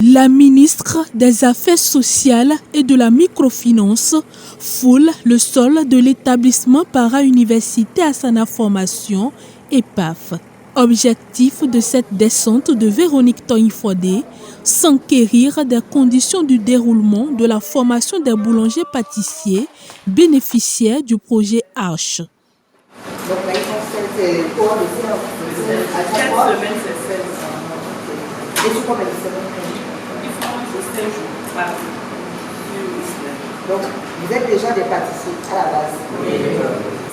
La ministre des Affaires sociales et de la microfinance foule le sol de l'établissement para-université Asana Formation EPAF. Objectif de cette descente de Véronique Toyin-Fodé, s'enquérir des conditions du déroulement de la formation des boulangers-pâtissiers bénéficiaires du projet Arche. Donc là, ils font cette cours à chaque fois. Semaine, c'est 16. Et tu combien de semaines? Ils font 16 jours par donc, vous êtes déjà des pâtissiers à la base. Oui.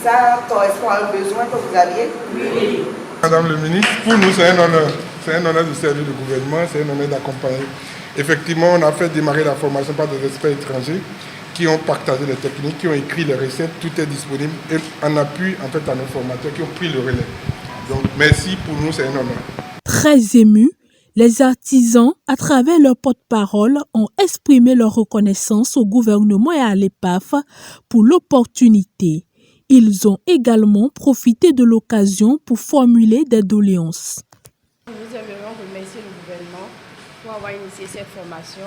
Ça correspond à un besoin que vous aviez? Oui. Madame le ministre, pour nous, c'est un honneur. C'est un honneur de servir le gouvernement, c'est un honneur d'accompagner. Effectivement, on a fait démarrer la formation par des experts étrangers qui ont partagé les techniques, qui ont écrit les recettes, tout est disponible et en appui en fait, à nos formateurs qui ont pris le relais. Donc, merci, pour nous, c'est un honneur. Très émus, les artisans, à travers leur porte-parole, ont exprimé leur reconnaissance au gouvernement et à l'EPAF pour l'opportunité. Ils ont également profité de l'occasion pour formuler des doléances. Nous aimerions remercier le gouvernement pour avoir initié cette formation.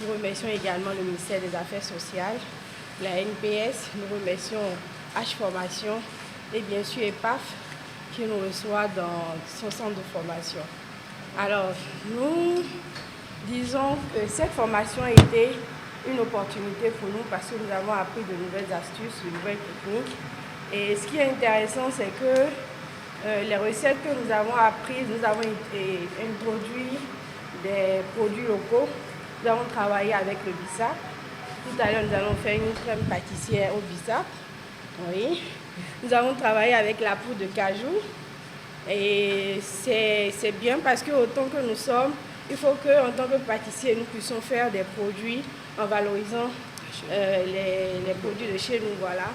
Nous remercions également le ministère des Affaires sociales, la NPS, nous remercions H Formation et bien sûr EPAF qui nous reçoit dans son centre de formation. Alors, nous disons que cette formation a été une opportunité pour nous parce que nous avons appris de nouvelles astuces, de nouvelles techniques. Et ce qui est intéressant, c'est que les recettes que nous avons apprises, nous avons introduit des produits locaux. Nous avons travaillé avec le bissap. Tout à l'heure, nous allons faire une crème pâtissière au bissap. Oui. Nous avons travaillé avec la poudre de cajou. Et c'est bien parce que autant que nous sommes, il faut qu'en tant que pâtissier, nous puissions faire des produits en valorisant les produits de chez nous. Voilà.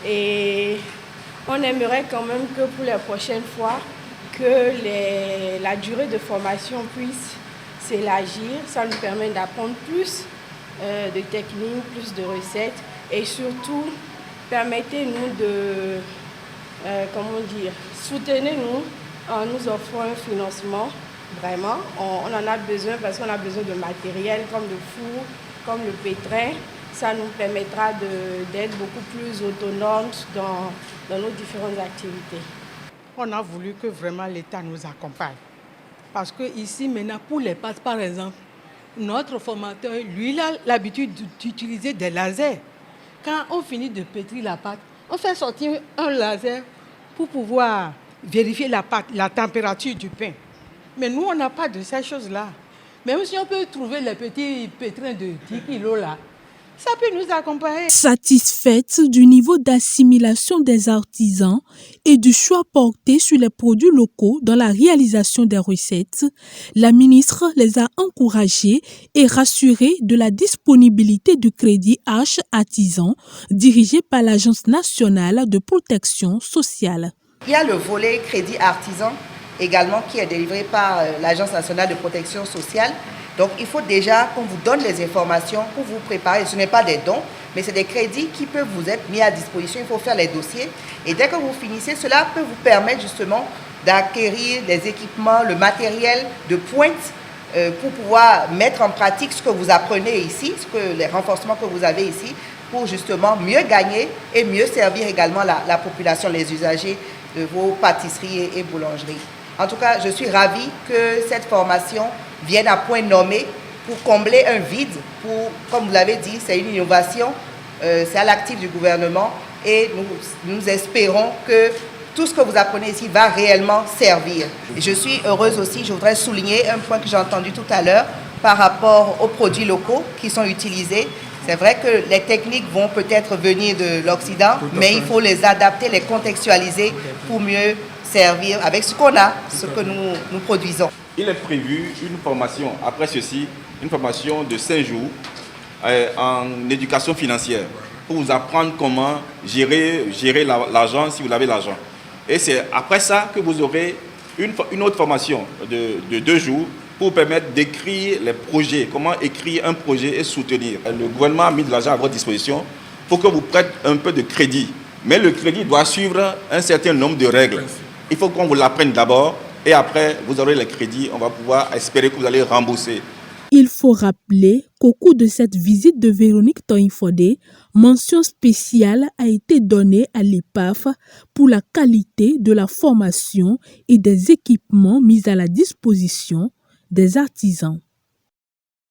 Et on aimerait quand même que pour les prochaines fois, que la durée de formation puisse s'élargir. Ça nous permet d'apprendre plus de techniques, plus de recettes et surtout, permettez-nous de, soutenez-nous en nous offrant un financement. Vraiment, on en a besoin parce qu'on a besoin de matériel comme le four, comme le pétrin. Ça nous permettra d'être beaucoup plus autonomes dans nos différentes activités. On a voulu que vraiment l'État nous accompagne. Parce que ici, maintenant, pour les pâtes, par exemple, notre formateur, lui, il a l'habitude d'utiliser des lasers. Quand on finit de pétrir la pâte, on fait sortir un laser pour pouvoir vérifier la pâte, la température du pain. Mais nous, on n'a pas de ces choses-là. Même si on peut trouver les petits pétrins de 10 kilos là, ça peut nous accompagner. Satisfaite du niveau d'assimilation des artisans et du choix porté sur les produits locaux dans la réalisation des recettes, la ministre les a encouragés et rassurés de la disponibilité du crédit Arche Artisan dirigé par l'Agence nationale de protection sociale. Il y a le volet crédit artisan également qui est délivré par l'Agence nationale de protection sociale. Donc il faut déjà qu'on vous donne les informations pour vous préparer. Ce n'est pas des dons, mais c'est des crédits qui peuvent vous être mis à disposition. Il faut faire les dossiers. Et dès que vous finissez, cela peut vous permettre justement d'acquérir des équipements, le matériel de pointe pour pouvoir mettre en pratique ce que vous apprenez ici, les renforcements que vous avez ici, pour justement mieux gagner et mieux servir également la population, les usagers de vos pâtisseries et boulangeries. En tout cas, je suis ravie que cette formation vienne à point nommé pour combler un vide. Comme vous l'avez dit, c'est une innovation, c'est à l'actif du gouvernement et nous espérons que tout ce que vous apprenez ici va réellement servir. Et je suis heureuse aussi, je voudrais souligner un point que j'ai entendu tout à l'heure par rapport aux produits locaux qui sont utilisés. C'est vrai que les techniques vont peut-être venir de l'Occident, mais il faut les adapter, les contextualiser pour mieux servir avec ce qu'on a, ce que nous produisons. Il est prévu une formation, après ceci, une formation de 5 jours en éducation financière pour vous apprendre comment gérer l'argent si vous avez l'argent. Et c'est après ça que vous aurez une autre formation de 2 jours pour permettre d'écrire les projets, comment écrire un projet et soutenir. Le gouvernement a mis de l'argent à votre disposition pour que vous prêtez un peu de crédit. Mais le crédit doit suivre un certain nombre de règles. Il faut qu'on vous l'apprenne d'abord et après, vous aurez les crédits. On va pouvoir espérer que vous allez rembourser. Il faut rappeler qu'au cours de cette visite de Véronique Toyin-Fodé, mention spéciale a été donnée à l'EPAF pour la qualité de la formation et des équipements mis à la disposition des artisans.